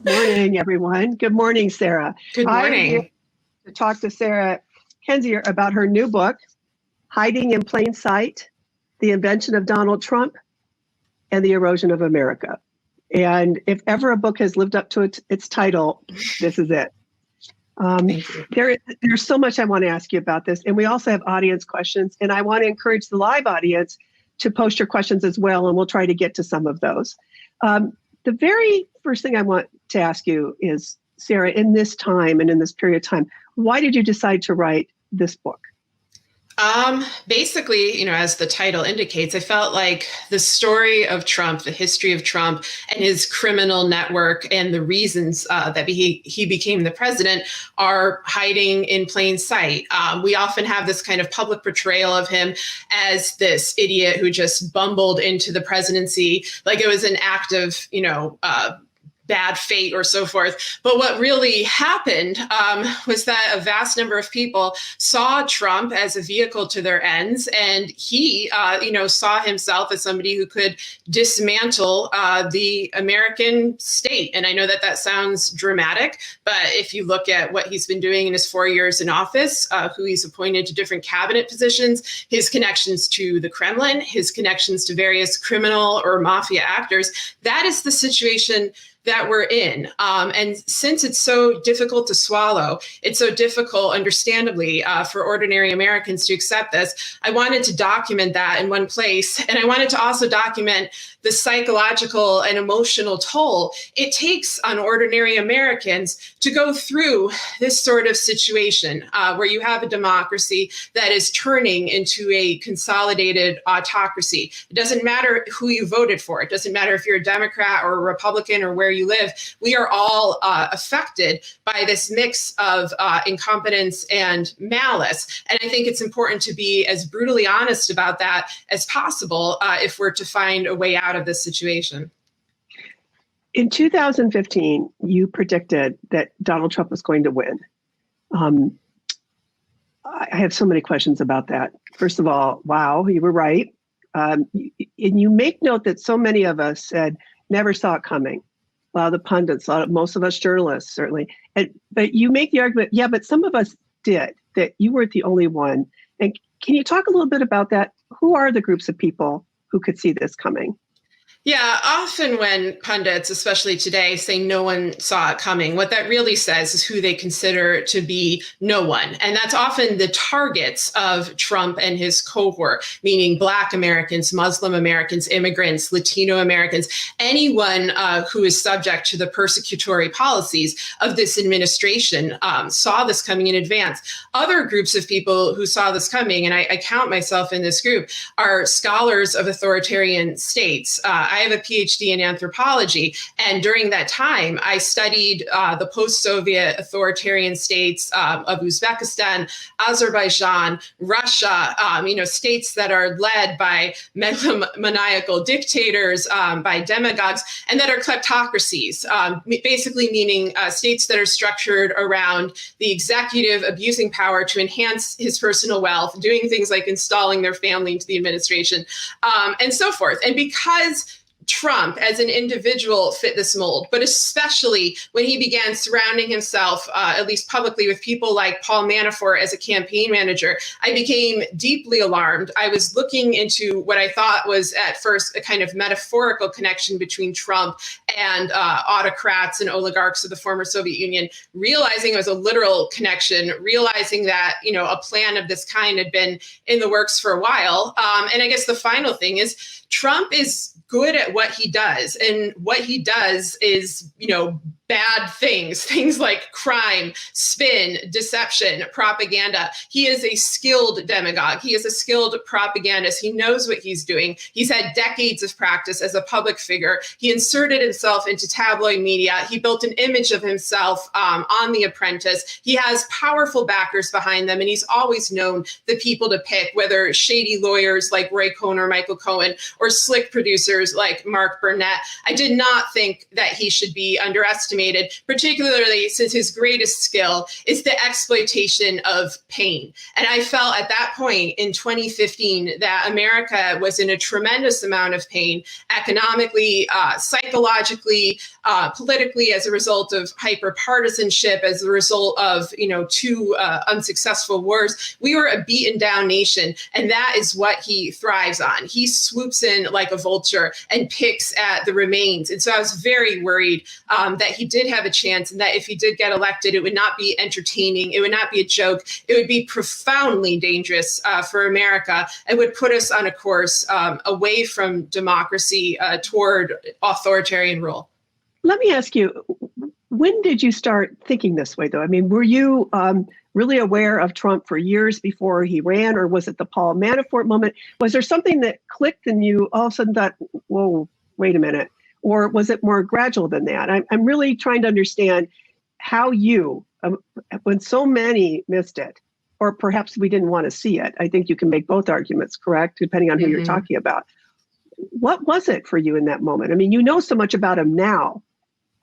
Morning, everyone. Good morning, Sarah. Good morning. I'm here to talk to Sarah Kendzior about her new book, Hiding in Plain Sight, The Invention of Donald Trump and the Erosion of America. And if ever a book has lived up to its title, this is it. There's so much I want to ask you about this. And we also have audience questions. And I want to encourage the live audience to post your questions as well. And we'll try to get to some of those. The very first thing I want to ask you is, Sarah, in this time and in this period of time, why did you decide to write this book? Basically, as the title indicates, I felt like the story of Trump, the history of Trump and his criminal network and the reasons that he became the president are hiding in plain sight. We often have this kind of public portrayal of him as this idiot who just bumbled into the presidency, like it was an act of, bad fate or so forth. But what really happened was that a vast number of people saw Trump as a vehicle to their ends. And he, saw himself as somebody who could dismantle the American state. And I know that sounds dramatic, but if you look at what he's been doing in his 4 years in office, who he's appointed to different cabinet positions, his connections to the Kremlin, his connections to various criminal or mafia actors, that is the situation that we're in. And since it's so difficult to swallow, it's so difficult, understandably, for ordinary Americans to accept this, I wanted to document that in one place. And I wanted to also document the psychological and emotional toll it takes on ordinary Americans to go through this sort of situation where you have a democracy that is turning into a consolidated autocracy. It doesn't matter who you voted for. It doesn't matter if you're a Democrat or a Republican or where you live. We are all affected by this mix of incompetence and malice. And I think it's important to be as brutally honest about that as possible if we're to find a way out of this situation. In 2015, you predicted that Donald Trump was going to win. I have so many questions about that. First of all, wow, you were right. And you make note that so many of us said, never saw it coming. A lot of the pundits, most of us journalists, certainly. But you make the argument, yeah, but some of us did, that you weren't the only one. And can you talk a little bit about that? Who are the groups of people who could see this coming? Yeah, often when pundits, especially today, say no one saw it coming, what that really says is who they consider to be no one. And that's often the targets of Trump and his cohort, meaning Black Americans, Muslim Americans, immigrants, Latino Americans, anyone who is subject to the persecutory policies of this administration saw this coming in advance. Other groups of people who saw this coming, and I count myself in this group, are scholars of authoritarian states. I have a PhD in anthropology, and during that time, I studied the post-Soviet authoritarian states of Uzbekistan, Azerbaijan, Russia, states that are led by megalomaniacal dictators, by demagogues, and that are kleptocracies, basically meaning states that are structured around the executive abusing power to enhance his personal wealth, doing things like installing their family into the administration, and so forth. And because Trump as an individual fit this mold, but especially when he began surrounding himself, at least publicly, with people like Paul Manafort as a campaign manager, I became deeply alarmed. I was looking into what I thought was at first a kind of metaphorical connection between Trump and autocrats and oligarchs of the former Soviet Union, realizing it was a literal connection, realizing that, a plan of this kind had been in the works for a while. And I guess the final thing is Trump is good at what he does. And what he does is, bad things like crime, spin, deception, propaganda. He is a skilled demagogue. He is a skilled propagandist. He knows what he's doing. He's had decades of practice as a public figure. He inserted himself into tabloid media. He built an image of himself on The Apprentice. He has powerful backers behind them, and he's always known the people to pick, whether shady lawyers like Roy Cohn or Michael Cohen, or slick producers like Mark Burnett. I did not think that he should be underestimated, particularly since his greatest skill is the exploitation of pain. And I felt at that point in 2015 that America was in a tremendous amount of pain, economically, psychologically, politically, as a result of hyper-partisanship, as a result of, two unsuccessful wars. We were a beaten down nation, and that is what he thrives on. He swoops in like a vulture and picks at the remains. And so I was very worried that he did have a chance, and that if he did get elected, it would not be entertaining. It would not be a joke. It would be profoundly dangerous for America, and would put us on a course away from democracy toward authoritarian rule. Let me ask you, when did you start thinking this way, though? I mean, were you really aware of Trump for years before he ran, or was it the Paul Manafort moment? Was there something that clicked and you all of a sudden thought, whoa, wait a minute? Or was it more gradual than that? I'm really trying to understand how you, when so many missed it, or perhaps we didn't want to see it. I think you can make both arguments, correct, depending on who you're talking about. What was it for you in that moment? I mean, you know so much about him now.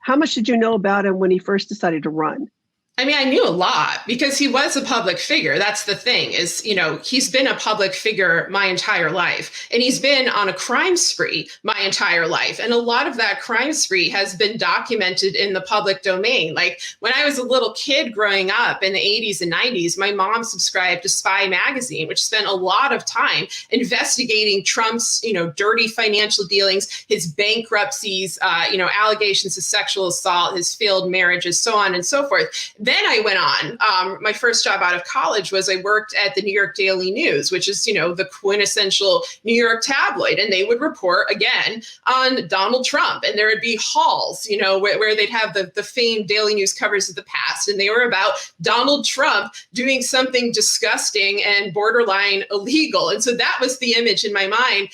How much did you know about him when he first decided to run? I mean, I knew a lot because he was a public figure. That's the thing is, he's been a public figure my entire life, and he's been on a crime spree my entire life. And a lot of that crime spree has been documented in the public domain. Like when I was a little kid growing up in the 80s and 90s, my mom subscribed to Spy magazine, which spent a lot of time investigating Trump's, dirty financial dealings, his bankruptcies, allegations of sexual assault, his failed marriages, so on and so forth. Then I went on. My first job out of college was I worked at the New York Daily News, which is, the quintessential New York tabloid. And they would report again on Donald Trump. And there would be hauls, where they'd have the famed Daily News covers of the past. And they were about Donald Trump doing something disgusting and borderline illegal. And so that was the image in my mind.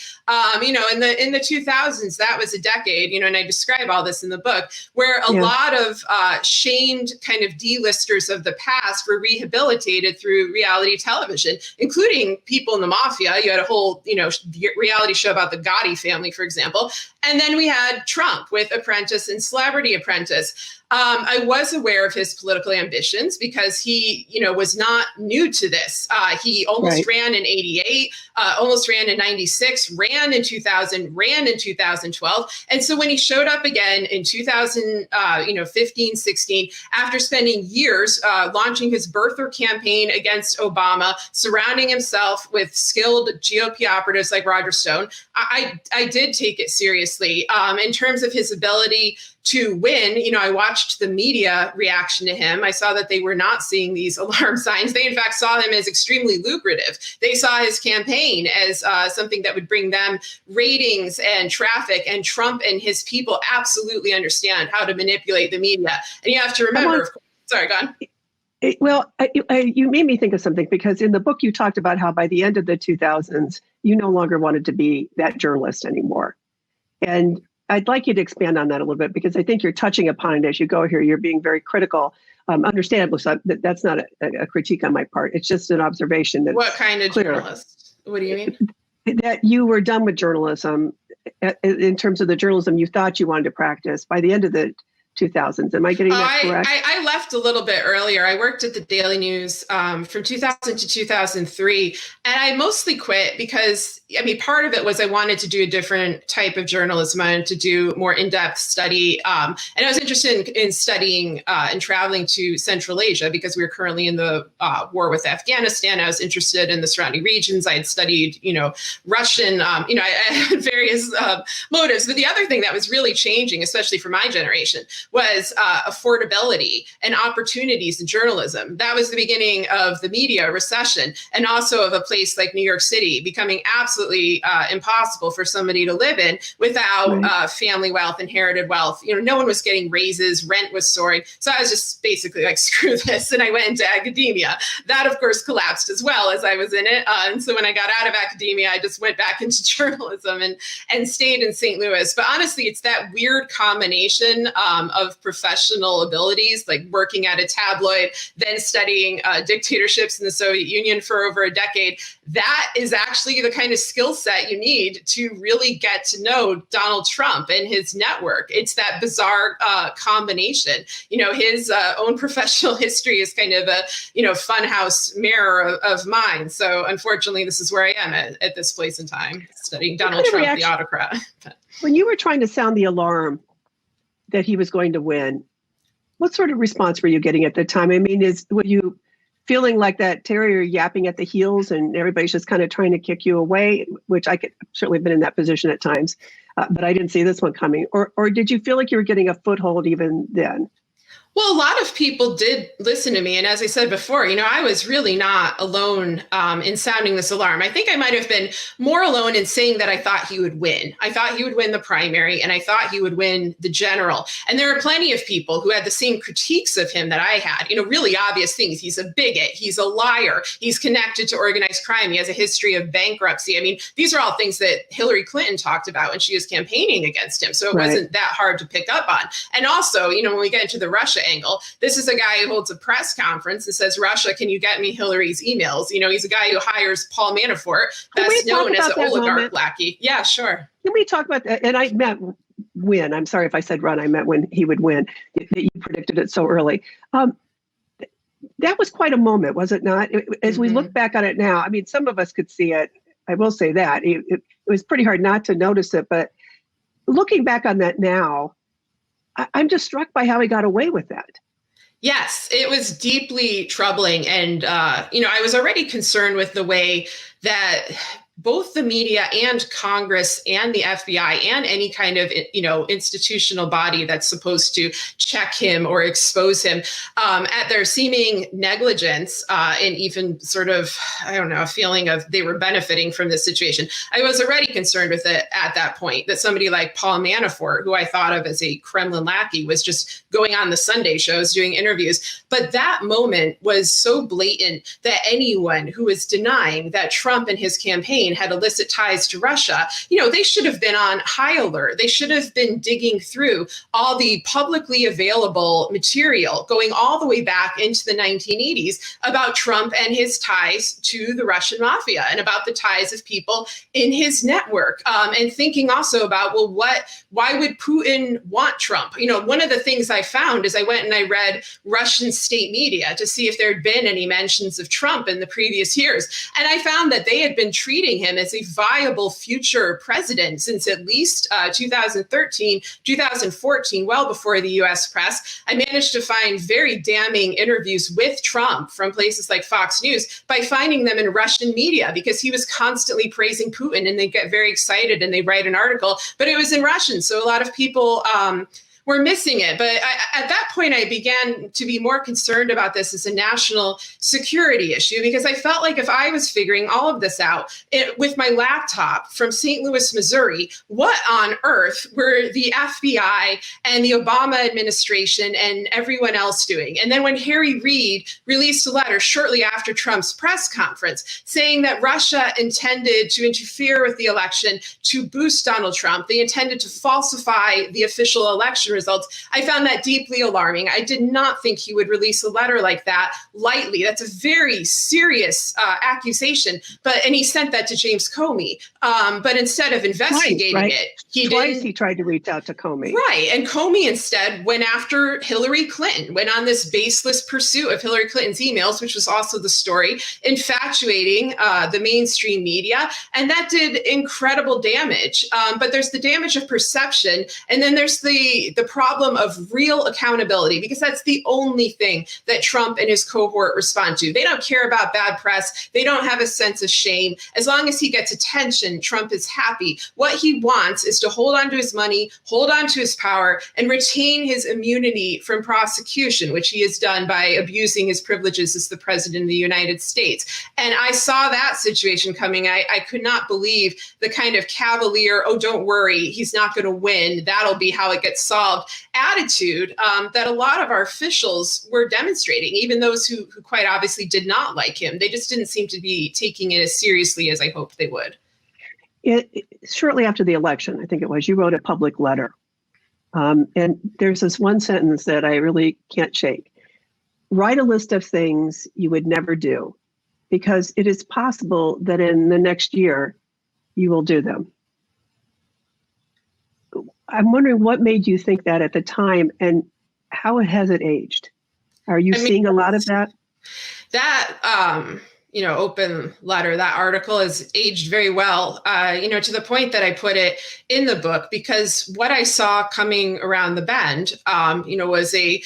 In the 2000s, that was a decade, and I describe all this in the book, where a lot of shamed kind of D-listers of the past were rehabilitated through reality television, including people in the mafia. You had a whole, reality show about the Gotti family, for example. And then we had Trump with Apprentice and Celebrity Apprentice. I was aware of his political ambitions because he, was not new to this. He almost ran in 88, almost ran in 96, ran in 2000, ran in 2012. And so when he showed up again in 2015, 16, after spending years launching his birther campaign against Obama, surrounding himself with skilled GOP operatives like Roger Stone, I did take it seriously in terms of his ability to win. I watched the media reaction to him. I saw that they were not seeing these alarm signs. They, in fact, saw him as extremely lucrative. They saw his campaign as something that would bring them ratings and traffic. And Trump and his people absolutely understand how to manipulate the media. And you have to remember, sorry, go on. You made me think of something, because in the book you talked about how by the end of the 2000s, you no longer wanted to be that journalist anymore. And I'd like you to expand on that a little bit, because I think you're touching upon it as you go here. You're being very critical. Understandably, so that's not a critique on my part. It's just an observation. That what kind of journalist? What do you mean? That you were done with journalism in terms of the journalism you thought you wanted to practice by the end of the 2000s. Am I getting that correct? I left a little bit earlier. I worked at the Daily News from 2000 to 2003, and I mostly quit because I mean, part of it was I wanted to do a different type of journalism. I wanted to do more in-depth study. And I was interested in studying and traveling to Central Asia because we were currently in the war with Afghanistan. I was interested in the surrounding regions. I had studied, Russian, I had various motives. But the other thing that was really changing, especially for my generation, was affordability and opportunities in journalism. That was the beginning of the media recession, and also of a place like New York City becoming absolutely impossible for somebody to live in without family wealth, inherited wealth. No one was getting raises, rent was soaring. So I was just basically like, screw this. And I went into academia. That, of course, collapsed as well as I was in it. And so when I got out of academia, I just went back into journalism and stayed in St. Louis. But honestly, it's that weird combination of professional abilities, like working at a tabloid, then studying dictatorships in the Soviet Union for over a decade. That is actually the kind of skill set you need to really get to know Donald Trump and his network. It's that bizarre combination. His own professional history is kind of a, funhouse mirror of mine. So unfortunately, this is where I am at this place in time, studying Donald Trump, the autocrat. When you were trying to sound the alarm that he was going to win, what sort of response were you getting at the time? I mean, were you feeling like that terrier yapping at the heels and everybody's just kind of trying to kick you away, which I could certainly have been in that position at times, but I didn't see this one coming. Or did you feel like you were getting a foothold even then? Well, a lot of people did listen to me. And as I said before, I was really not alone in sounding this alarm. I think I might have been more alone in saying that I thought he would win. I thought he would win the primary, and I thought he would win the general. And there are plenty of people who had the same critiques of him that I had, really obvious things. He's a bigot. He's a liar. He's connected to organized crime. He has a history of bankruptcy. I mean, these are all things that Hillary Clinton talked about when she was campaigning against him. So it wasn't that hard to pick up on. And also, when we get into the Russia angle, this is a guy who holds a press conference and says, Russia, can you get me Hillary's emails? He's a guy who hires Paul Manafort. That's known as an oligarch lackey. Yeah, sure. Can we talk about that? And I meant win. I'm sorry if I said run. I meant when he would win. You predicted it so early. That was quite a moment, was it not? As we look back on it now, I mean, some of us could see it. I will say that. It was pretty hard not to notice it. But looking back on that now, I'm just struck by how he got away with that. Yes, it was deeply troubling. And, I was already concerned with the way that both the media and Congress and the FBI and any kind of, institutional body that's supposed to check him or expose him at their seeming negligence and even sort of, a feeling of they were benefiting from this situation. I was already concerned with it at that point, that somebody like Paul Manafort, who I thought of as a Kremlin lackey, was just going on the Sunday shows, doing interviews. But that moment was so blatant that anyone who was denying that Trump and his campaign had illicit ties to Russia, they should have been on high alert. They should have been digging through all the publicly available material going all the way back into the 1980s about Trump and his ties to the Russian mafia and about the ties of people in his network. And thinking also about, why would Putin want Trump? One of the things I found is I went and I read Russian state media to see if there had been any mentions of Trump in the previous years. And I found that they had been treating him as a viable future president since at least 2013, 2014, well before the US press. I managed to find very damning interviews with Trump from places like Fox News by finding them in Russian media, because he was constantly praising Putin and they get very excited and they write an article, but it was in Russian. So a lot of people we're missing it. But at that point, I began to be more concerned about this as a national security issue, because I felt like if I was figuring all of this out with my laptop from St. Louis, Missouri, what on earth were the FBI and the Obama administration and everyone else doing? And then when Harry Reid released a letter shortly after Trump's press conference saying that Russia intended to interfere with the election to boost Donald Trump, they intended to falsify the official election results. I found that deeply alarming. I did not think he would release a letter like that lightly. That's a very serious accusation. And he sent that to James Comey. But instead of investigating it, he tried to reach out to Comey. Right. And Comey instead went after Hillary Clinton, went on this baseless pursuit of Hillary Clinton's emails, which was also the story, infatuating the mainstream media. And that did incredible damage. But there's the damage of perception. And then there's the problem of real accountability, because that's the only thing that Trump and his cohort respond to. They don't care about bad press. They don't have a sense of shame. As long as he gets attention, Trump is happy. What he wants is to hold on to his money, hold on to his power, and retain his immunity from prosecution, which he has done by abusing his privileges as the president of the United States. And I saw that situation coming. I could not believe the kind of cavalier, oh, don't worry, he's not going to win, that'll be how it gets solved attitude that a lot of our officials were demonstrating, even those who quite obviously did not like him. They just didn't seem to be taking it as seriously as I hoped they would. Shortly after the election, I think it was, you wrote a public letter. And there's this one sentence that I really can't shake. Write a list of things you would never do, because it is possible that in the next year you will do them. I'm wondering what made you think that at the time, and how has it aged? Are you seeing a lot of that? That, open letter, that article has aged very well, to the point that I put it in the book, because what I saw coming around the bend, was a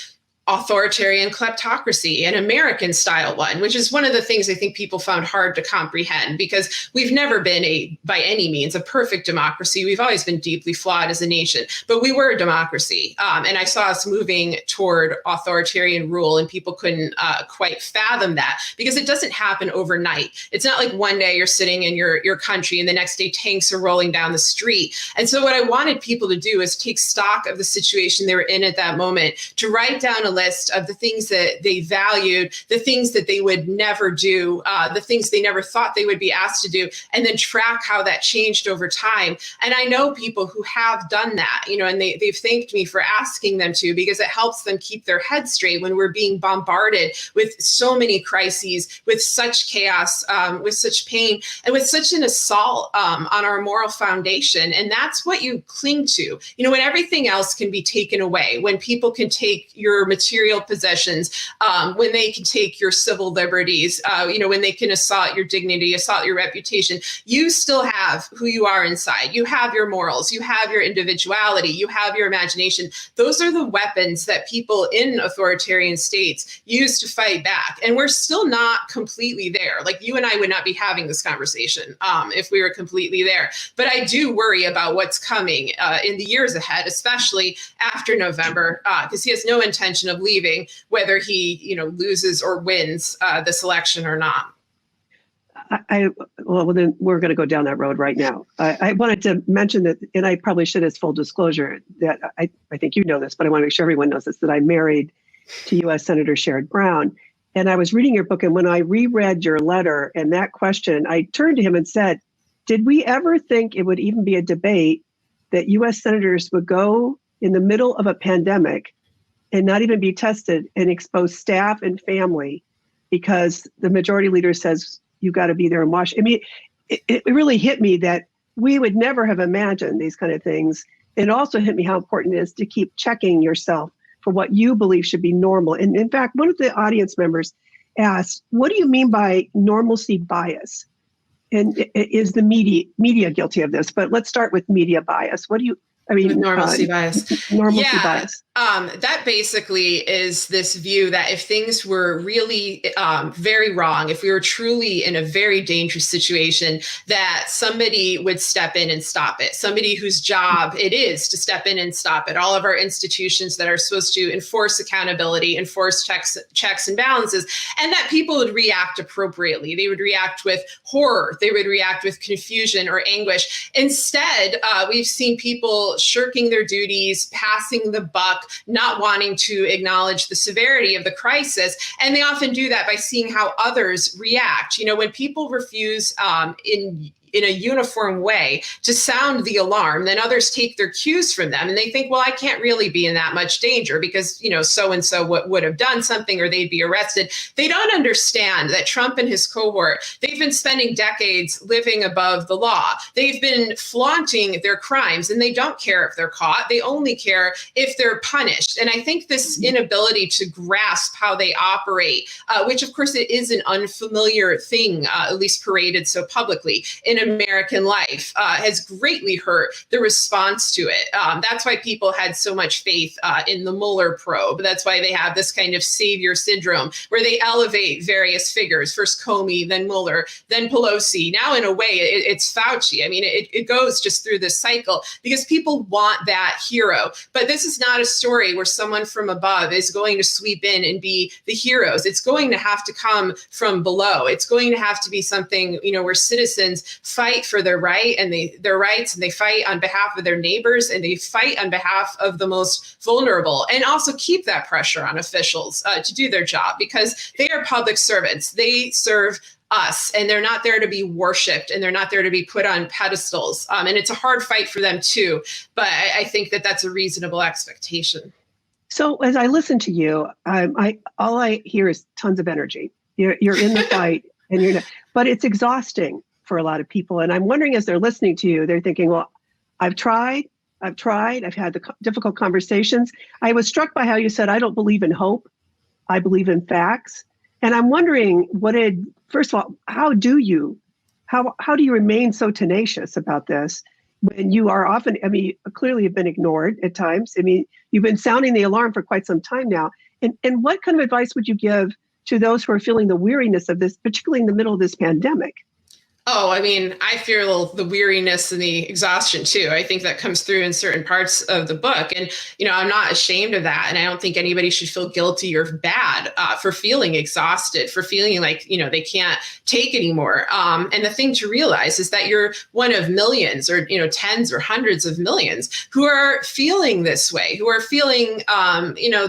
authoritarian kleptocracy, an American style one, which is one of the things I think people found hard to comprehend, because we've never been by any means, a perfect democracy. We've always been deeply flawed as a nation, but we were a democracy. And I saw us moving toward authoritarian rule, and people couldn't quite fathom that, because it doesn't happen overnight. It's not like one day you're sitting in your country and the next day tanks are rolling down the street. And so what I wanted people to do is take stock of the situation they were in at that moment, to write down a list of the things that they valued, the things that they would never do, the things they never thought they would be asked to do, and then track how that changed over time. And I know people who have done that, and they've thanked me for asking them to, because it helps them keep their head straight when we're being bombarded with so many crises, with such chaos, with such pain, and with such an assault on our moral foundation. And that's what you cling to, when everything else can be taken away, when people can take your material possessions, when they can take your civil liberties, when they can assault your dignity, assault your reputation. You still have who you are inside. You have your morals, you have your individuality, you have your imagination. Those are the weapons that people in authoritarian states use to fight back. And we're still not completely there. Like, you and I would not be having this conversation if we were completely there. But I do worry about what's coming in the years ahead, especially after November, because he has no intention of leaving, whether he, loses or wins this election or not. Well, then we're going to go down that road right now. I wanted to mention that, and I probably should, as full disclosure, that I think you know this, but I want to make sure everyone knows this, that I'm married to U.S. Senator Sherrod Brown. And I was reading your book, and when I reread your letter and that question, I turned to him and said, did we ever think it would even be a debate that U.S. senators would go in the middle of a pandemic and not even be tested and expose staff and family because the majority leader says you got to be there and watch? I mean, it really hit me that we would never have imagined these kind of things. It also hit me how important it is to keep checking yourself for what you believe should be normal. And in fact, one of the audience members asked, what do you mean by normalcy bias? And is the media guilty of this? But let's start with media bias. What do you, normalcy bias. Normalcy bias. That basically is this view that if things were really very wrong, if we were truly in a very dangerous situation, that somebody would step in and stop it. Somebody whose job it is to step in and stop it. All of our institutions that are supposed to enforce accountability, enforce checks and balances, and that people would react appropriately. They would react with horror. They would react with confusion or anguish. Instead, we've seen people shirking their duties, passing the buck, not wanting to acknowledge the severity of the crisis. And they often do that by seeing how others react. When people refuse in in a uniform way to sound the alarm. Then others take their cues from them and they think, well, I can't really be in that much danger because, so-and-so would have done something or they'd be arrested. They don't understand that Trump and his cohort, they've been spending decades living above the law. They've been flaunting their crimes and they don't care if they're caught. They only care if they're punished. And I think this inability to grasp how they operate, which of course it is an unfamiliar thing, at least paraded so publicly in American life, has greatly hurt the response to it. That's why people had so much faith in the Mueller probe. That's why they have this kind of savior syndrome where they elevate various figures, first Comey, then Mueller, then Pelosi. Now, in a way, it's Fauci. I mean, it goes just through this cycle because people want that hero. But this is not a story where someone from above is going to sweep in and be the heroes. It's going to have to come from below. It's going to have to be something, where citizens fight for their rights and they fight on behalf of their neighbors and they fight on behalf of the most vulnerable, and also keep that pressure on officials to do their job because they are public servants. They serve us and they're not there to be worshipped and they're not there to be put on pedestals. And it's a hard fight for them too. But I think that that's a reasonable expectation. So as I listen to you, all I hear is tons of energy. You're in the fight and but it's exhausting for a lot of people. And I'm wondering, as they're listening to you, they're thinking, well, I've tried, I've had the difficult conversations. I was struck by how you said, I don't believe in hope. I believe in facts. And I'm wondering, first of all, how do you remain so tenacious about this when you are often, clearly you've been ignored at times. You've been sounding the alarm for quite some time now. And what kind of advice would you give to those who are feeling the weariness of this, particularly in the middle of this pandemic? Oh, I feel the weariness and the exhaustion too. I think that comes through in certain parts of the book. And, I'm not ashamed of that. And I don't think anybody should feel guilty or bad for feeling exhausted, for feeling like, they can't take anymore. And the thing to realize is that you're one of millions or, tens or hundreds of millions who are feeling this way, who are feeling,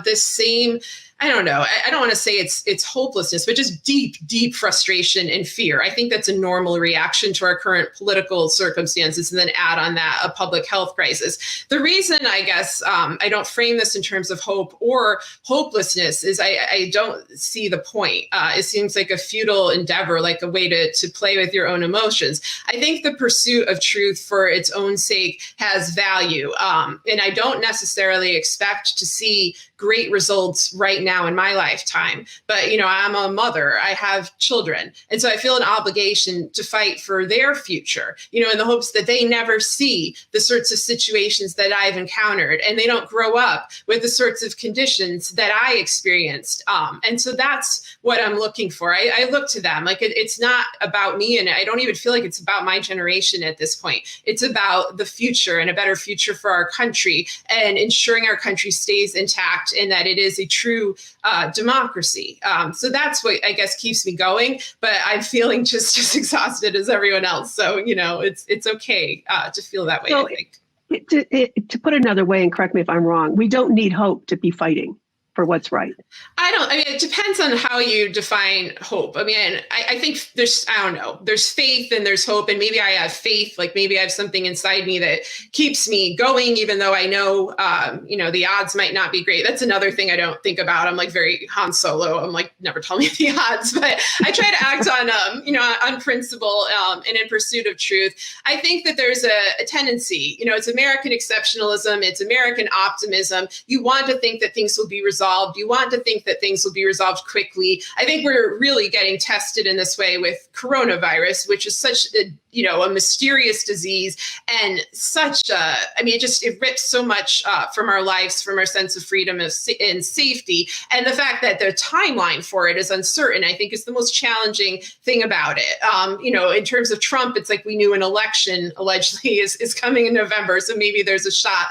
this same, I don't know. I don't want to say it's hopelessness, but just deep, deep frustration and fear. I think that's a normal reaction to our current political circumstances, and then add on that a public health crisis. The reason, I guess, I don't frame this in terms of hope or hopelessness is I don't see the point. It seems like a futile endeavor, like a way to play with your own emotions. I think the pursuit of truth for its own sake has value. And I don't necessarily expect to see great results right now in my lifetime. But, I'm a mother, I have children. And so I feel an obligation to fight for their future, in the hopes that they never see the sorts of situations that I've encountered and they don't grow up with the sorts of conditions that I experienced. And so that's what I'm looking for. I look to them like it's not about me. And I don't even feel like it's about my generation at this point. It's about the future and a better future for our country and ensuring our country stays intact and that it is a true democracy. So that's what I guess keeps me going, but I'm feeling just as exhausted as everyone else. So, it's okay to feel that way, so I think. To put it another way, and correct me if I'm wrong, we don't need hope to be fighting for what's right. It depends on how you define hope. I think there's faith and there's hope, and maybe I have faith, like maybe I have something inside me that keeps me going, even though I know, the odds might not be great. That's another thing I don't think about. I'm like very Han Solo. I'm like, never tell me the odds, but I try to act on principle and in pursuit of truth. I think that there's a tendency, it's American exceptionalism, it's American optimism. You want to think that things will be resolved. You want to think that things will be resolved quickly. I think we're really getting tested in this way with coronavirus, which is such a mysterious disease and such it rips so much from our lives, from our sense of freedom and safety. And the fact that the timeline for it is uncertain, I think is the most challenging thing about it. In terms of Trump, it's like we knew an election allegedly is coming in November, so maybe there's a shot.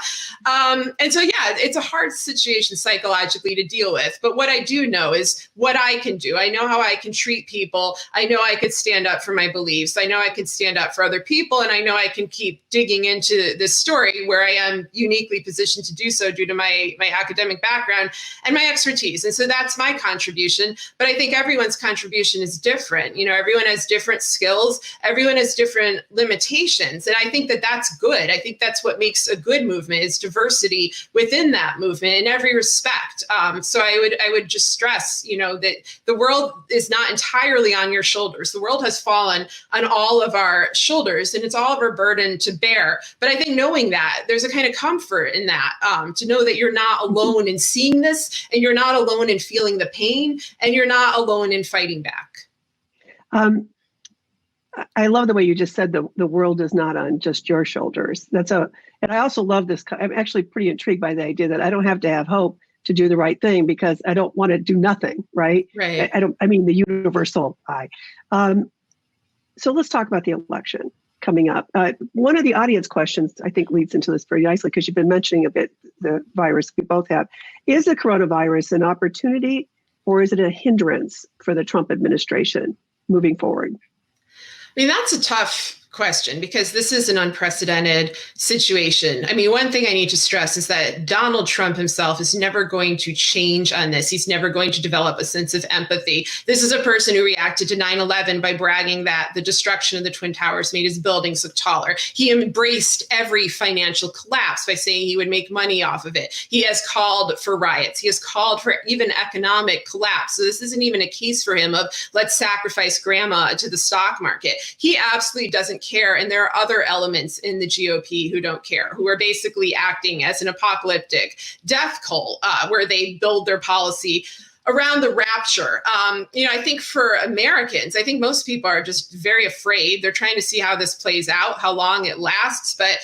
And so, yeah, it's a hard situation psychologically to deal with. But what I do know is what I can do. I know how I can treat people. I know I could stand up for my beliefs. I know I could stand up for other people. And I know I can keep digging into this story where I am uniquely positioned to do so due to my academic background and my expertise. And so that's my contribution. But I think everyone's contribution is different. You know, everyone has different skills. Everyone has different limitations. And I think that that's good. I think that's what makes a good movement is diversity within that movement in every respect. So I would just stress, you know, that the world is not entirely on your shoulders. The world has fallen on all of our shoulders, and it's all of our burden to bear. But I think knowing that, there's a kind of comfort in that, to know that you're not alone in seeing this, and you're not alone in feeling the pain, and you're not alone in fighting back. I love the way you just said the world is not on just your shoulders. And I also love this. I'm actually pretty intrigued by the idea that I don't have to have hope to do the right thing because I don't want to do nothing, right? Right. I mean, the universal I. So let's talk about the election coming up. One of the audience questions I think leads into this very nicely because you've been mentioning a bit the virus we both have. Is the coronavirus an opportunity or is it a hindrance for the Trump administration moving forward? I mean, that's a tough question because this is an unprecedented situation. I mean, one thing I need to stress is that Donald Trump himself is never going to change on this. He's never going to develop a sense of empathy. This is a person who reacted to 9/11 by bragging that the destruction of the Twin Towers made his buildings look taller. He embraced every financial collapse by saying he would make money off of it. He has called for riots. He has called for even economic collapse. So this isn't even a case for him of let's sacrifice grandma to the stock market. He absolutely doesn't care. And there are other elements in the GOP who don't care, who are basically acting as an apocalyptic death cult, where they build their policy around the rapture. I think for Americans, I think most people are just very afraid. They're trying to see how this plays out, how long it lasts. But,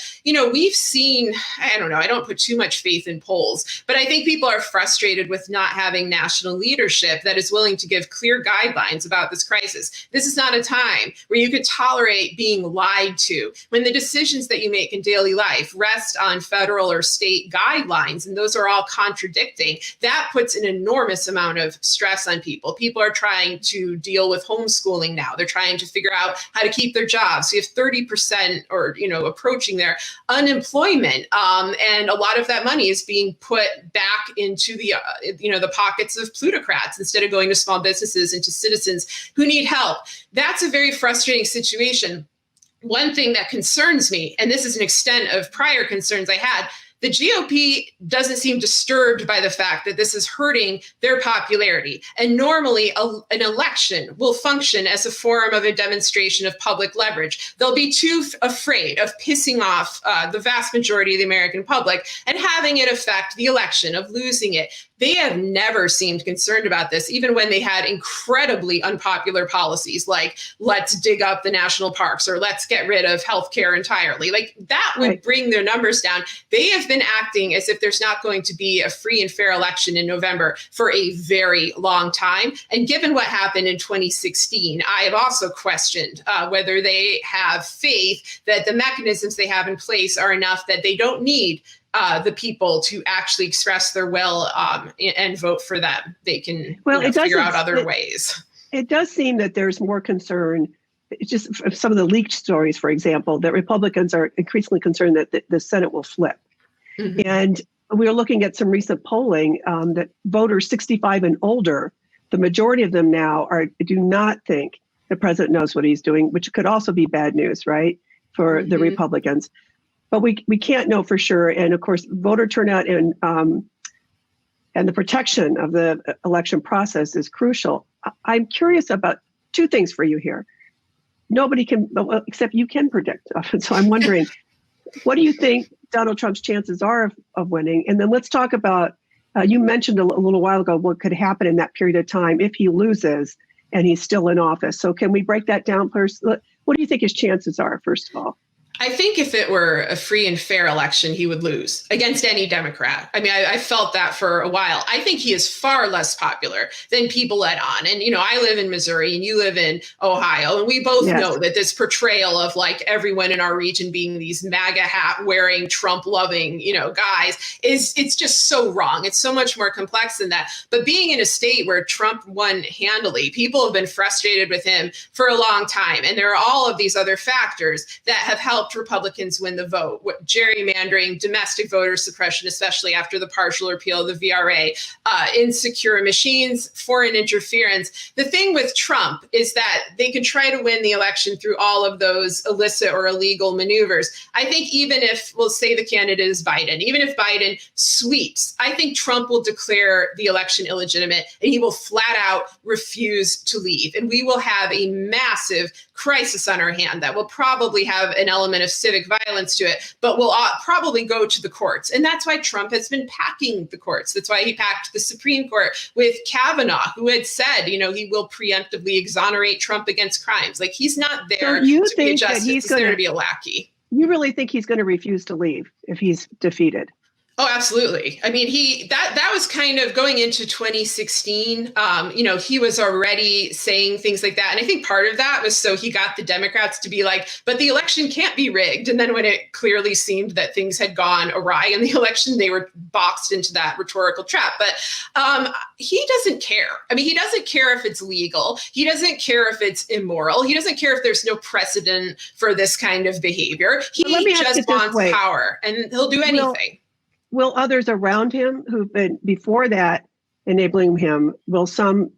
we've seen, I don't know, I don't put too much faith in polls, but I think people are frustrated with not having national leadership that is willing to give clear guidelines about this crisis. This is not a time where you could tolerate being lied to. When the decisions that you make in daily life rest on federal or state guidelines, and those are all contradicting, that puts an enormous amount of stress on people. People are trying to deal with homeschooling now. They're trying to figure out how to keep their jobs. So you have 30% or, approaching their unemployment. And a lot of that money is being put back into the pockets of plutocrats instead of going to small businesses and to citizens who need help. That's a very frustrating situation. One thing that concerns me, and this is an extent of prior concerns I had, the GOP doesn't seem disturbed by the fact that this is hurting their popularity. And normally an election will function as a form of a demonstration of public leverage. They'll be too afraid of pissing off the vast majority of the American public and having it affect the election, of losing it. They have never seemed concerned about this, even when they had incredibly unpopular policies like let's dig up the national parks or let's get rid of healthcare entirely. Like that would bring their numbers down. They have been acting as if there's not going to be a free and fair election in November for a very long time. And given what happened in 2016, I have also questioned whether they have faith that the mechanisms they have in place are enough that they don't need the people to actually express their will and vote for them. They can figure out other ways. It does seem that there's more concern. It's just some of the leaked stories, for example, that Republicans are increasingly concerned that the Senate will flip. Mm-hmm. And we are looking at some recent polling that voters 65 and older, the majority of them now do not think the president knows what he's doing, which could also be bad news, right, for the Republicans. But we can't know for sure. And of course, voter turnout and the protection of the election process is crucial. I'm curious about two things for you here. Nobody can, except you can predict. So I'm wondering, what do you think Donald Trump's chances are of winning? And then let's talk about, you mentioned a little while ago what could happen in that period of time if he loses and he's still in office. So can we break that down first? What do you think his chances are, first of all? I think if it were a free and fair election, he would lose against any Democrat. I mean, I felt that for a while. I think he is far less popular than people let on. And, I live in Missouri and you live in Ohio, and we both know that this portrayal of like everyone in our region being these MAGA hat wearing, Trump loving, guys it's just so wrong. It's so much more complex than that. But being in a state where Trump won handily, people have been frustrated with him for a long time. And there are all of these other factors that have helped Republicans win the vote: gerrymandering, domestic voter suppression, especially after the partial repeal of the VRA, insecure machines, foreign interference. The thing with Trump is that they can try to win the election through all of those illicit or illegal maneuvers. I think even if, we'll say the candidate is Biden, even if Biden sweeps, I think Trump will declare the election illegitimate and he will flat out refuse to leave. And we will have a massive crisis on our hand that will probably have an element of civic violence to it, but will probably go to the courts. And that's why Trump has been packing the courts. That's why he packed the Supreme Court with Kavanaugh, who had said, he will preemptively exonerate Trump against crimes. Like, he's not there to be a justice, he's there to be a lackey. You really think he's going to refuse to leave if he's defeated? Oh, absolutely. I mean, that was kind of going into 2016. He was already saying things like that. And I think part of that was so he got the Democrats to be like, but the election can't be rigged. And then when it clearly seemed that things had gone awry in the election, they were boxed into that rhetorical trap. But he doesn't care. I mean, he doesn't care if it's legal. He doesn't care if it's immoral. He doesn't care if there's no precedent for this kind of behavior. He just wants power, and he'll do anything. Will others around him who've been before that enabling him, will some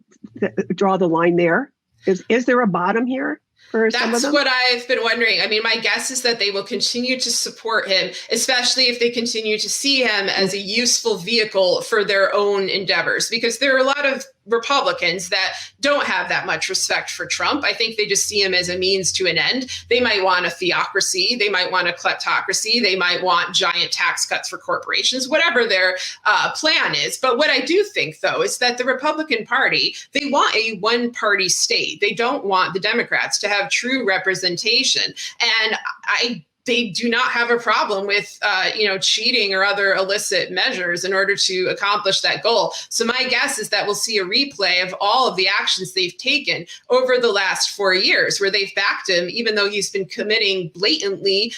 draw the line there? Is there a bottom here for some of them? That's what I've been wondering. I mean, my guess is that they will continue to support him, especially if they continue to see him as a useful vehicle for their own endeavors, because there are a lot of Republicans that don't have that much respect for Trump. I think they just see him as a means to an end. They might want a theocracy. They might want a kleptocracy. They might want giant tax cuts for corporations, whatever their plan is. But what I do think, though, is that the Republican Party, they want a one-party state. They don't want the Democrats to have true representation. And they do not have a problem with, cheating or other illicit measures in order to accomplish that goal. So my guess is that we'll see a replay of all of the actions they've taken over the last 4 years, where they've backed him, even though he's been committing blatantly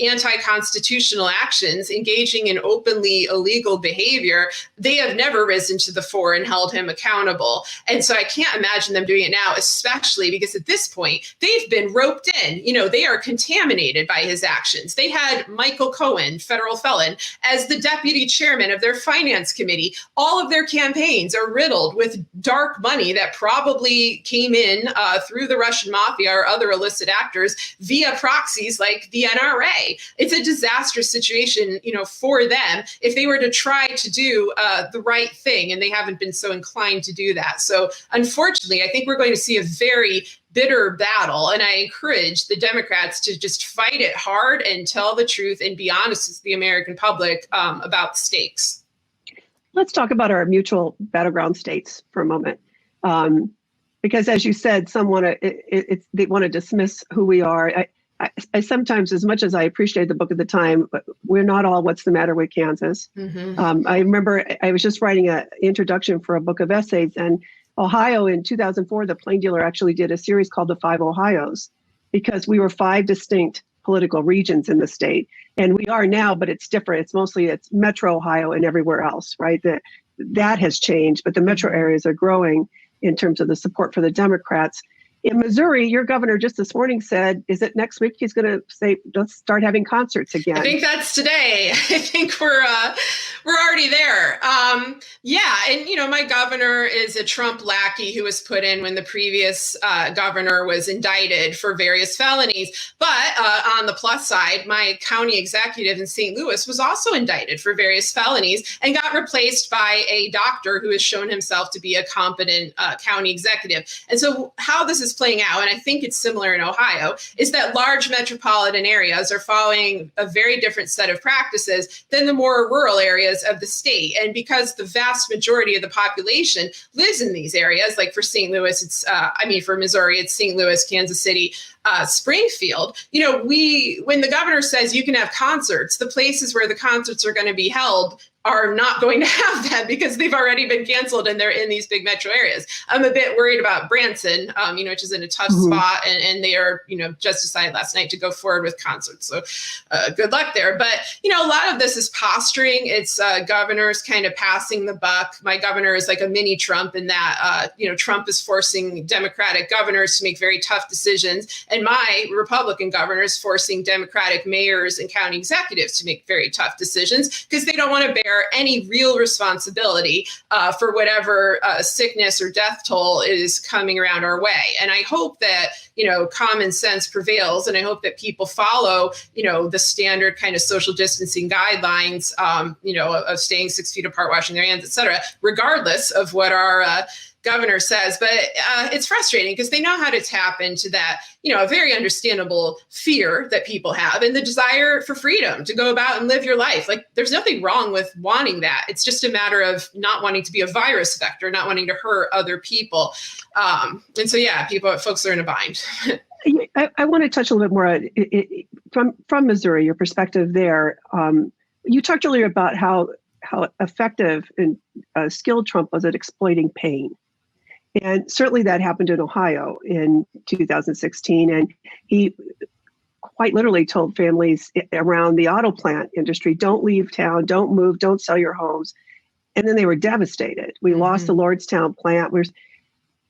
anti-constitutional actions, engaging in openly illegal behavior. They have never risen to the fore and held him accountable. And so I can't imagine them doing it now, especially because at this point, they've been roped in. They are contaminated by his actions. They had Michael Cohen, federal felon, as the deputy chairman of their finance committee. All of their campaigns are riddled with dark money that probably came in through the Russian mafia or other illicit actors via proxies like the NRA. It's a disastrous situation, for them if they were to try to do the right thing, and they haven't been so inclined to do that. So unfortunately, I think we're going to see a very bitter battle. And I encourage the Democrats to just fight it hard and tell the truth and be honest with the American public about the stakes. Let's talk about our mutual battleground states for a moment. Because as you said, some they want to dismiss who we are. I sometimes, as much as I appreciate the book at the time, but we're not all What's the Matter with Kansas. Mm-hmm. I remember I was just writing an introduction for a book of essays, and Ohio in 2004, the Plain Dealer actually did a series called The Five Ohio's, because we were 5 distinct political regions in the state. And we are now, but it's different. It's Metro Ohio and everywhere else, right? That has changed, but the metro areas are growing in terms of the support for the Democrats. In Missouri, your governor just this morning said, is it next week he's going to say, let's start having concerts again? I think that's today. I think we're already there. And my governor is a Trump lackey who was put in when the previous governor was indicted for various felonies. But on the plus side, my county executive in St. Louis was also indicted for various felonies and got replaced by a doctor who has shown himself to be a competent county executive. And so how this is playing out, and I think it's similar in Ohio, is that large metropolitan areas are following a very different set of practices than the more rural areas of the state. And because the vast majority of the population lives in these areas, like for St. Louis, for Missouri, it's St. Louis, Kansas City, Springfield, when the governor says you can have concerts, the places where the concerts are going to be held are not going to have that because they've already been canceled and they're in these big metro areas. I'm a bit worried about Branson, which is in a tough spot, and they are, just decided last night to go forward with concerts. So good luck there. But, a lot of this is posturing. It's governors kind of passing the buck. My governor is like a mini Trump in that, Trump is forcing Democratic governors to make very tough decisions. And my Republican governor is forcing Democratic mayors and county executives to make very tough decisions because they don't want to bear any real responsibility for whatever sickness or death toll is coming around our way. And I hope that, common sense prevails. And I hope that people follow, the standard kind of social distancing guidelines, of staying 6 feet apart, washing their hands, et cetera, regardless of what our governor says. But it's frustrating because they know how to tap into that, a very understandable fear that people have and the desire for freedom to go about and live your life. Like, there's nothing wrong with wanting that. It's just a matter of not wanting to be a virus vector, not wanting to hurt other people. And so, folks are in a bind. I want to touch a little bit more from Missouri, your perspective there. You talked earlier about how effective and skilled Trump was at exploiting pain. And certainly that happened in Ohio in 2016. And he quite literally told families around the auto plant industry, don't leave town, don't move, don't sell your homes. And then they were devastated. We lost the Lordstown plant.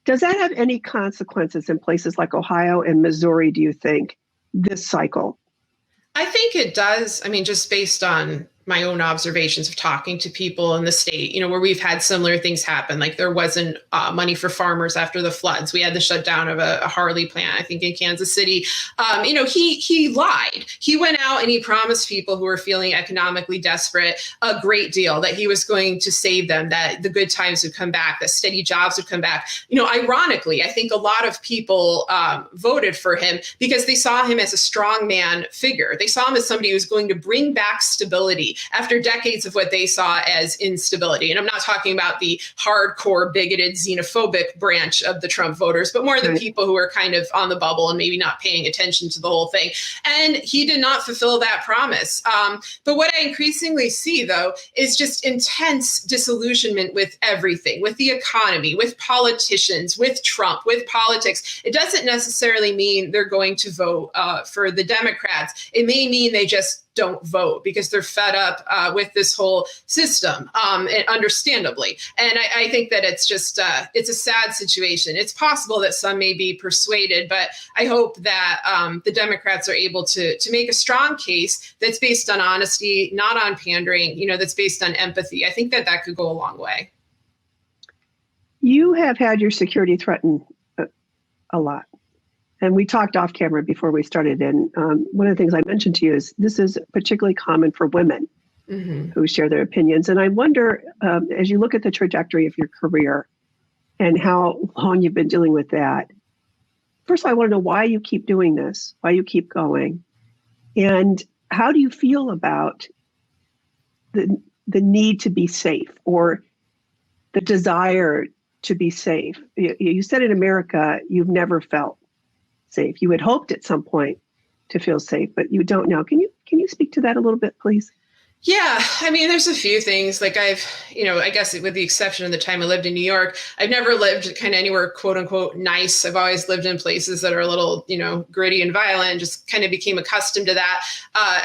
Does that have any consequences in places like Ohio and Missouri, do you think, this cycle? I think it does. I mean, just based on my own observations of talking to people in the state, where we've had similar things happen. Like there wasn't money for farmers after the floods. We had the shutdown of a Harley plant, I think in Kansas City. He lied. He went out and he promised people who were feeling economically desperate a great deal, that he was going to save them, that the good times would come back, that steady jobs would come back. Ironically, I think a lot of people voted for him because they saw him as a strongman figure. They saw him as somebody who was going to bring back stability after decades of what they saw as instability. And I'm not talking about the hardcore, bigoted, xenophobic branch of the Trump voters, but more the people who are kind of on the bubble and maybe not paying attention to the whole thing. And he did not fulfill that promise. But what I increasingly see, though, is just intense disillusionment with everything, with the economy, with politicians, with Trump, with politics. It doesn't necessarily mean they're going to vote for the Democrats. It may mean they just don't vote because they're fed up with this whole system, and understandably. And I think that it's just, it's a sad situation. It's possible that some may be persuaded, but I hope that the Democrats are able to make a strong case that's based on honesty, not on pandering, that's based on empathy. I think that could go a long way. You have had your security threatened a lot. And we talked off camera before we started. And one of the things I mentioned to you is this is particularly common for women who share their opinions. And I wonder, as you look at the trajectory of your career and how long you've been dealing with that, first of all, I want to know why you keep doing this, why you keep going. And how do you feel about the need to be safe or the desire to be safe? You said in America, you've never felt safe. You had hoped at some point to feel safe, but you don't now. Can you speak to that a little bit, please? Yeah, I mean, there's a few things like I guess with the exception of the time I lived in New York, I've never lived kind of anywhere, quote unquote, nice. I've always lived in places that are a little, gritty and violent, and just kind of became accustomed to that.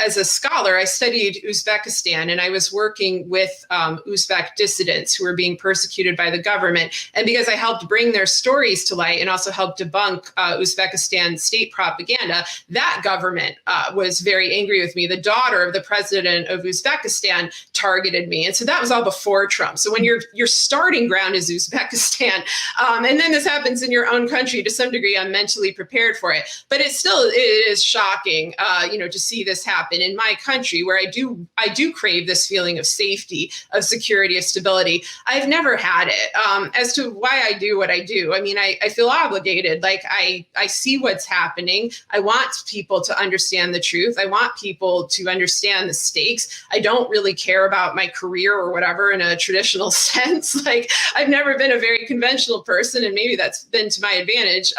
As a scholar, I studied Uzbekistan, and I was working with Uzbek dissidents who were being persecuted by the government. And because I helped bring their stories to light and also helped debunk Uzbekistan state propaganda, that government was very angry with me. The daughter of the president of Uzbekistan targeted me. And so that was all before Trump. So when your starting ground is Uzbekistan, and then this happens in your own country, to some degree, I'm mentally prepared for it. But it is shocking, to see this happen in my country where I do crave this feeling of safety, of security, of stability. I've never had it. As to why I do what I do, I mean, I feel obligated. Like I see what's happening. I want people to understand the truth. I want people to understand the stakes. I don't really care about my career or whatever in a traditional sense. Like I've never been a very conventional person, and maybe that's been to my advantage.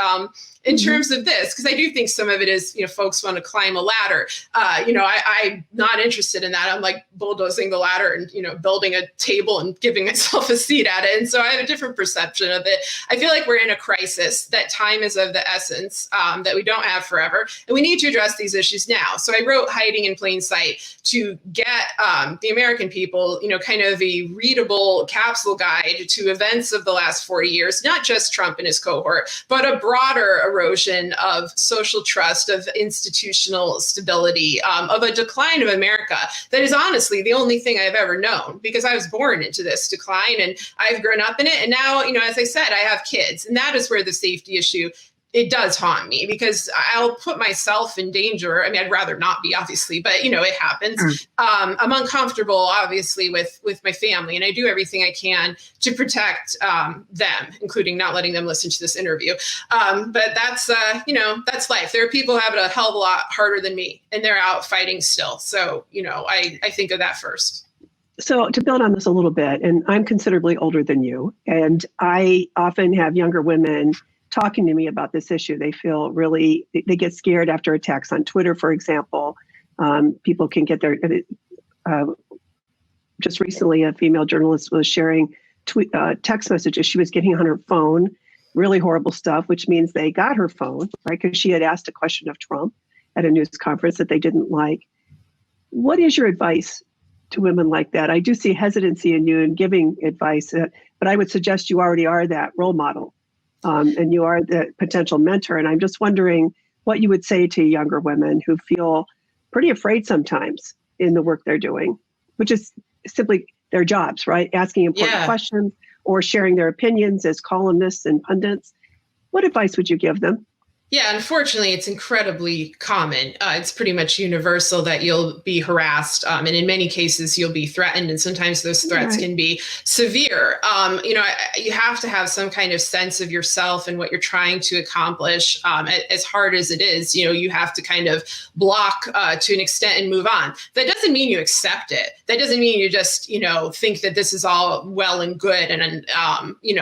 in terms of this, because I do think some of it is, folks want to climb a ladder. I'm not interested in that. I'm like bulldozing the ladder and, building a table and giving myself a seat at it. And so I have a different perception of it. I feel like we're in a crisis, that time is of the essence, that we don't have forever. And we need to address these issues now. So I wrote Hiding in Plain Sight to get the American people, kind of a readable capsule guide to events of the last 40 years, not just Trump and his cohort, but a broader erosion of social trust, of institutional stability, of a decline of America that is honestly the only thing I've ever known, because I was born into this decline and I've grown up in it. And now, as I said, I have kids, and that is where the safety issue, it does haunt me, because I'll put myself in danger. I mean, I'd rather not be, obviously, but it happens. I'm uncomfortable, obviously, with my family, and I do everything I can to protect them, including not letting them listen to this interview. But that's that's life. There are people who have it a hell of a lot harder than me, and they're out fighting still. So I think of that first. So to build on this a little bit, and I'm considerably older than you, and I often have younger women talking to me about this issue. They feel they get scared after attacks on Twitter, for example. People can get their, just recently a female journalist was sharing text messages she was getting on her phone, really horrible stuff, which means they got her phone, right? Because she had asked a question of Trump at a news conference that they didn't like. What is your advice to women like that? I do see hesitancy in you in giving advice, but I would suggest you already are that role model. And you are the potential mentor. And I'm just wondering what you would say to younger women who feel pretty afraid sometimes in the work they're doing, which is simply their jobs, right? Asking important questions or sharing their opinions as columnists and pundits. What advice would you give them? Yeah, unfortunately, it's incredibly common. It's pretty much universal that you'll be harassed. And in many cases, you'll be threatened. And sometimes those threats can be severe. You have to have some kind of sense of yourself and what you're trying to accomplish. As hard as it is, you have to kind of block to an extent and move on. That doesn't mean you accept it. That doesn't mean you just, think that this is all well and good and,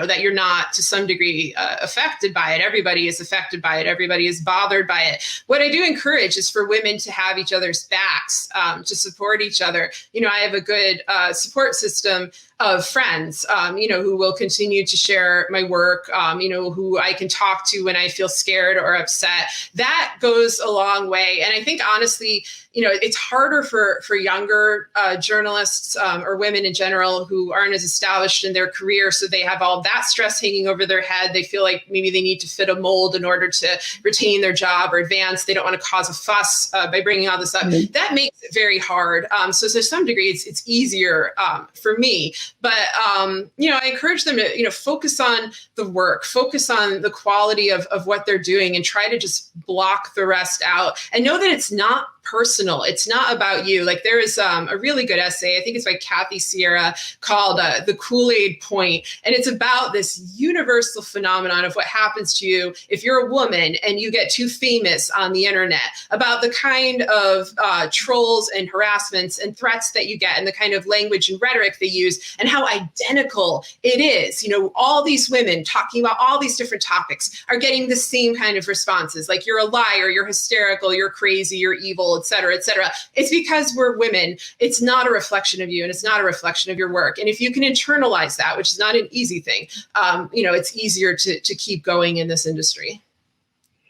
that you're not to some degree affected by it. Everybody is affected by it. Everybody is bothered by it. What I do encourage is for women to have each other's backs, to support each other. I have a good support system of friends, who will continue to share my work, who I can talk to when I feel scared or upset. That goes a long way. And I think, honestly, it's harder for younger journalists or women in general who aren't as established in their career. So they have all that stress hanging over their head. They feel like maybe they need to fit a mold in order to retain their job or advance. They don't want to cause a fuss by bringing all this up. Mm-hmm. That makes it very hard. So to some degree, it's easier for me. But, I encourage them to, focus on the work, focus on the quality of what they're doing, and try to just block the rest out and know that it's not personal. It's not about you. Like, there is a really good essay, I think it's by Kathy Sierra, called The Kool-Aid Point. And it's about this universal phenomenon of what happens to you if you're a woman and you get too famous on the internet, about the kind of trolls and harassments and threats that you get and the kind of language and rhetoric they use and how identical it is. All these women talking about all these different topics are getting the same kind of responses. Like, you're a liar, you're hysterical, you're crazy, you're evil, et cetera, et cetera. It's because we're women. It's not a reflection of you, and it's not a reflection of your work. And if you can internalize that, which is not an easy thing, it's easier to keep going in this industry.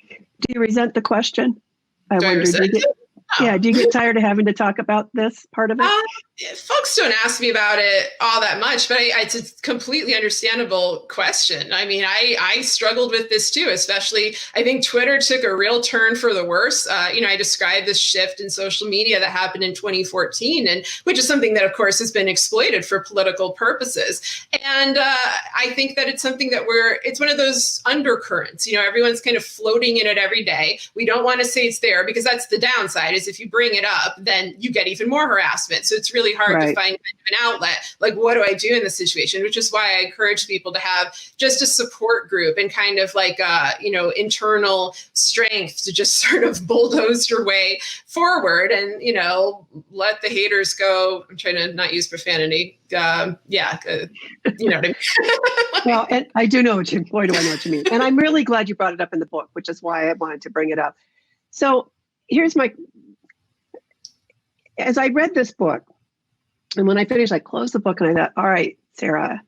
Do you resent the question? Do you get tired of having to talk about this part of it? Folks don't ask me about it all that much, but it's a completely understandable question. I mean, I struggled with this too, especially I think Twitter took a real turn for the worse. I described this shift in social media that happened in 2014, and which is something that, of course, has been exploited for political purposes. And I think that it's something that it's one of those undercurrents. Everyone's kind of floating in it every day. We don't want to say it's there because that's the downside. is if you bring it up, then you get even more harassment. So it's really hard to find an outlet. Like, what do I do in this situation? Which is why I encourage people to have just a support group and kind of like internal strength to just sort of bulldoze your way forward and, let the haters go. I'm trying to not use profanity. You know what I mean? Well, and I do know what you mean. And I'm really glad you brought it up in the book, which is why I wanted to bring it up. So here's as I read this book, and when I finished, I closed the book and I thought, all right, Sarah,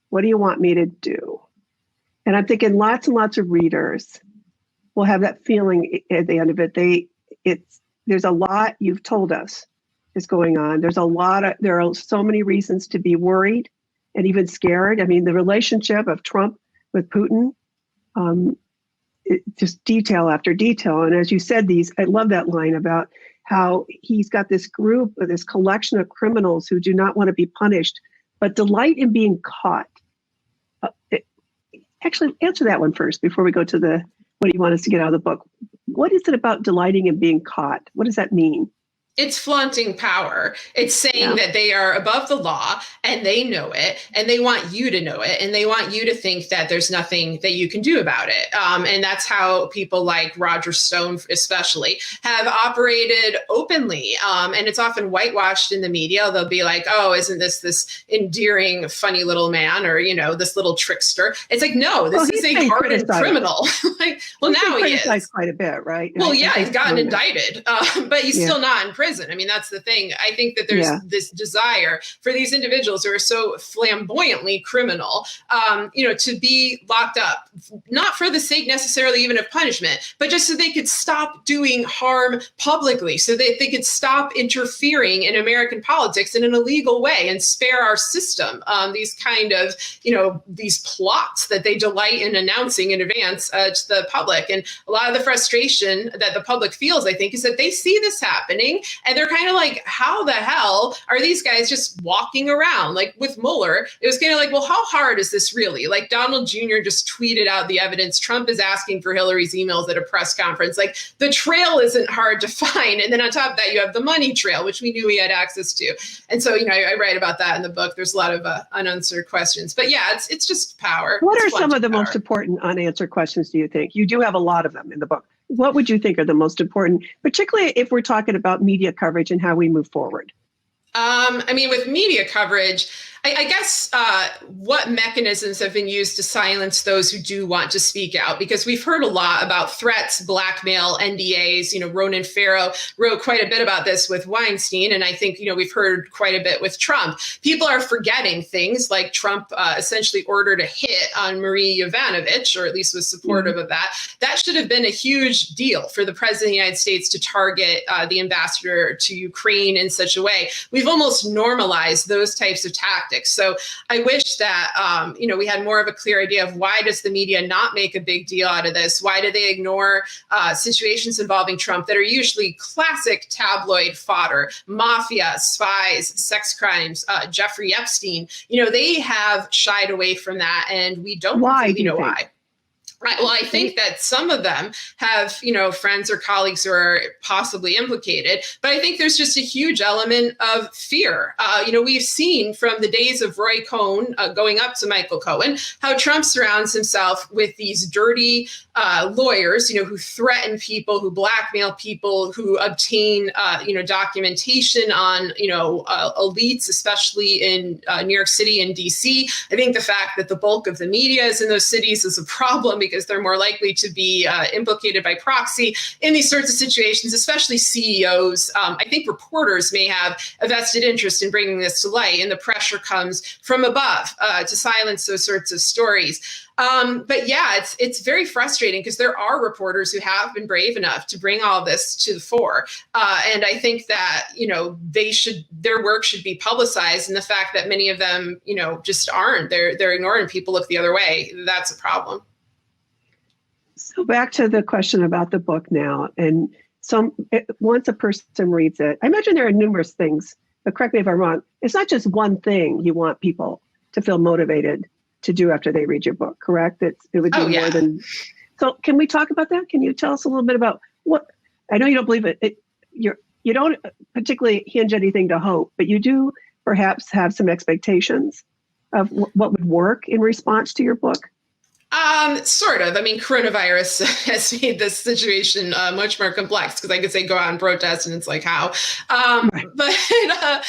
what do you want me to do? And I'm thinking lots and lots of readers will have that feeling at the end of it. There's a lot you've told us is going on. There are so many reasons to be worried and even scared. I mean, the relationship of Trump with Putin, just detail after detail. And as you said, I love that line about how he's got this group, or this collection of criminals who do not want to be punished, but delight in being caught. Actually, answer that one first before we go to what do you want us to get out of the book. What is it about delighting in being caught? What does that mean? It's flaunting power. It's saying that they are above the law and they know it and they want you to know it and they want you to think that there's nothing that you can do about it. And that's how people like Roger Stone especially have operated openly. And it's often whitewashed in the media. They'll be like, oh, isn't this endearing, funny little man or, this little trickster? It's like, no, this is a hardened criminal. Now he is. Quite a bit, right? Well, yeah, he's gotten indicted, but he's still not in prison. I mean, that's the thing. I think that there's this desire for these individuals who are so flamboyantly criminal, to be locked up, not for the sake necessarily even of punishment, but just so they could stop doing harm publicly, so that they could stop interfering in American politics in an illegal way and spare our system these kind of, these plots that they delight in announcing in advance to the public. And a lot of the frustration that the public feels, I think, is that they see this happening and they're kind of like, how the hell are these guys just walking around? Like with Mueller, it was kind of like, well, how hard is this really? Like Donald Jr. just tweeted out the evidence. Trump is asking for Hillary's emails at a press conference. Like the trail isn't hard to find. And then on top of that, you have the money trail, which we knew he had access to. And so, I write about that in the book. There's a lot of unanswered questions. But yeah, it's just power. What are some of the most important unanswered questions, do you think? You do have a lot of them in the book. What would you think are the most important, particularly if we're talking about media coverage and how we move forward? With media coverage, I guess what mechanisms have been used to silence those who do want to speak out? Because we've heard a lot about threats, blackmail, NDAs. Ronan Farrow wrote quite a bit about this with Weinstein. And I think, we've heard quite a bit with Trump. People are forgetting things like Trump essentially ordered a hit on Marie Yovanovitch, or at least was supportive of that. That should have been a huge deal for the president of the United States to target the ambassador to Ukraine in such a way. We've almost normalized those types of tactics. So I wish that, we had more of a clear idea of why does the media not make a big deal out of this? Why do they ignore situations involving Trump that are usually classic tabloid fodder, mafia, spies, sex crimes, Jeffrey Epstein? They have shied away from that, and we don't really know why. Right. Well, I think that some of them have, friends or colleagues who are possibly implicated, but I think there's just a huge element of fear. We've seen from the days of Roy Cohn going up to Michael Cohen, how Trump surrounds himself with these dirty lawyers, who threaten people, who blackmail people, who obtain, documentation on, elites, especially in New York City and DC. I think the fact that the bulk of the media is in those cities is a problem because they're more likely to be implicated by proxy in these sorts of situations, especially CEOs. I think reporters may have a vested interest in bringing this to light, and the pressure comes from above to silence those sorts of stories. But yeah, it's very frustrating because there are reporters who have been brave enough to bring all this to the fore. And I think that, their work should be publicized. And the fact that many of them, just aren't, they're ignored and people look the other way. That's a problem. So back to the question about the book now, and once a person reads it, I imagine there are numerous things, but correct me if I'm wrong, it's not just one thing you want people to feel motivated to do after they read your book, correct? It would be more than. So can we talk about that? Can you tell us a little bit about what, I know you don't believe it, you don't particularly hinge anything to hope, but you do perhaps have some expectations of what would work in response to your book. Sort of. I mean, coronavirus has made this situation much more complex, because I could say go out and protest, and it's like, how? Right. But,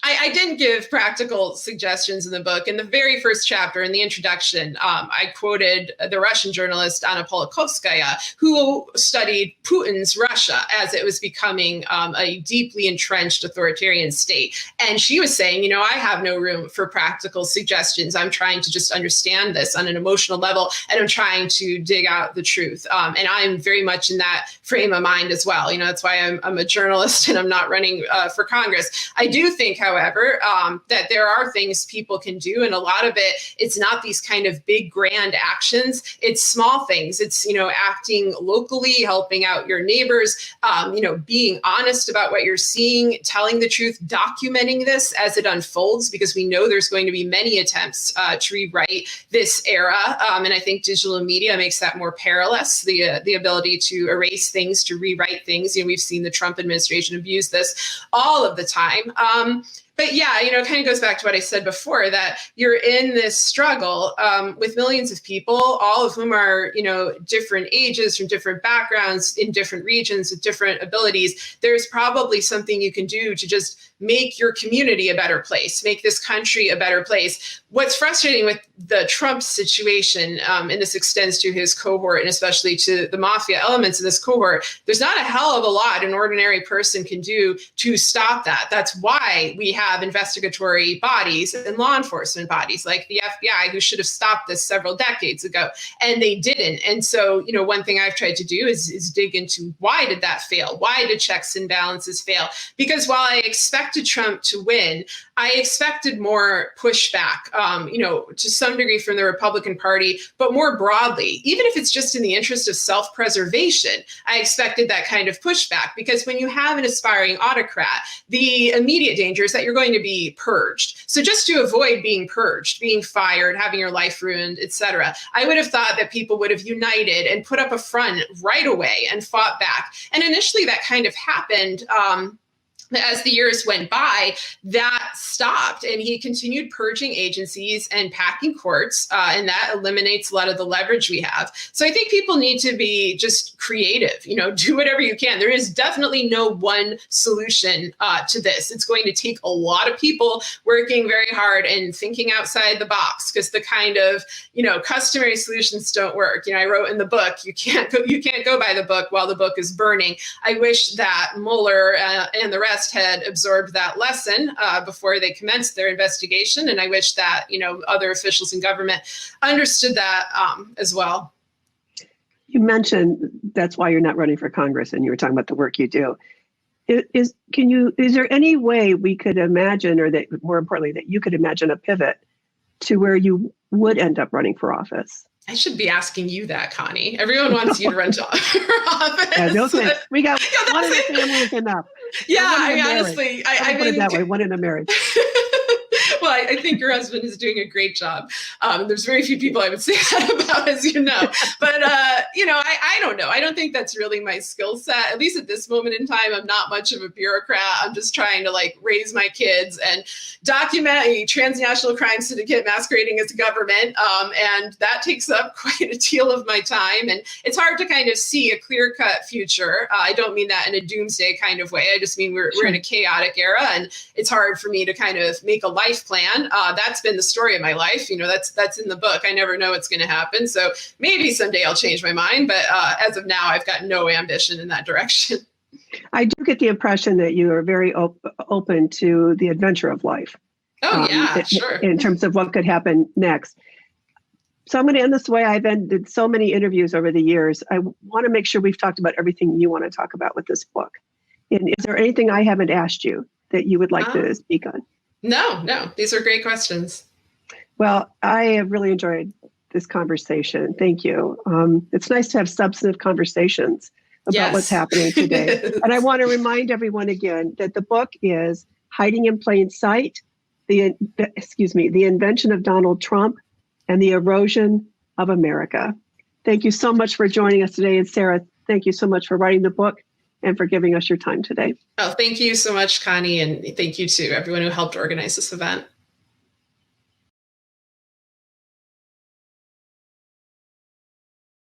I didn't give practical suggestions in the book. In the very first chapter, in the introduction, I quoted the Russian journalist Anna Politkovskaya, who studied Putin's Russia as it was becoming a deeply entrenched authoritarian state. And she was saying, I have no room for practical suggestions. I'm trying to just understand this on an emotional level, and I'm trying to dig out the truth. And I'm very much in that frame of mind as well. That's why I'm a journalist and I'm not running for Congress. I do think, however, that there are things people can do. And a lot of it's not these kind of big, grand actions. It's small things. It's, acting locally, helping out your neighbors, being honest about what you're seeing, telling the truth, documenting this as it unfolds, because we know there's going to be many attempts to rewrite this era. And I think digital media makes that more perilous, the ability to erase things, to rewrite things. We've seen the Trump administration abuse this all of the time. But yeah, it kind of goes back to what I said before, that you're in this struggle with millions of people, all of whom are, different ages, from different backgrounds, in different regions, with different abilities. There's probably something you can do to just make your community a better place, make this country a better place. What's frustrating with the Trump situation, and this extends to his cohort and especially to the mafia elements of this cohort, there's not a hell of a lot an ordinary person can do to stop that. That's why we have investigatory bodies and law enforcement bodies like the FBI, who should have stopped this several decades ago, and they didn't. And so, one thing I've tried to do is dig into, why did that fail? Why did checks and balances fail? Because while I expected Trump to win, I expected more pushback, to some degree from the Republican Party, but more broadly, even if it's just in the interest of self-preservation, I expected that kind of pushback, because when you have an aspiring autocrat, the immediate danger is that you're going to be purged. So just to avoid being purged, being fired, having your life ruined, etc., I would have thought that people would have united and put up a front right away and fought back. And initially that kind of happened. As the years went by, that stopped, and he continued purging agencies and packing courts, and that eliminates a lot of the leverage we have. So I think people need to be just creative, do whatever you can. There is definitely no one solution to this. It's going to take a lot of people working very hard and thinking outside the box, because the kind of, customary solutions don't work. I wrote in the book, you can't go by the book while the book is burning. I wish that Mueller and the rest had absorbed that lesson before they commenced their investigation. And I wish that, other officials in government understood that as well. You mentioned that's why you're not running for Congress, and you were talking about the work you do. Is there any way we could imagine, or that more importantly, that you could imagine a pivot to where you would end up running for office? I should be asking you that, Connie. Everyone wants you to run for office. Yeah, no thanks. We got one in the family is enough. Yeah, honestly, I put it that way. One in a marriage. Well, I think your husband is doing a great job. There's very few people I would say that about, as you know. But, I don't know. I don't think that's really my skill set. At least at this moment in time, I'm not much of a bureaucrat. I'm just trying to raise my kids and document a transnational crime syndicate masquerading as government. And that takes up quite a deal of my time. And it's hard to kind of see a clear-cut future. I don't mean that in a doomsday kind of way. I just mean we're in a chaotic era, and it's hard for me to kind of make a life plan. That's been the story of my life. That's in the book. I never know what's going to happen. So maybe someday I'll change my mind. But as of now, I've got no ambition in that direction. I do get the impression that you are very open to the adventure of life. Oh, yeah, sure. In terms of what could happen next. So I'm going to end this way. I've ended so many interviews over the years. I want to make sure we've talked about everything you want to talk about with this book. And is there anything I haven't asked you that you would like to speak on? No. These are great questions. Well, I have really enjoyed this conversation. Thank you. It's nice to have substantive conversations about what's happening today. And I want to remind everyone again that the book is Hiding in Plain Sight, the Invention of Donald Trump and the Erosion of America. Thank you so much for joining us today. And Sarah, thank you so much for writing the book and for giving us your time today. Oh, thank you so much, Connie. And thank you to everyone who helped organize this event.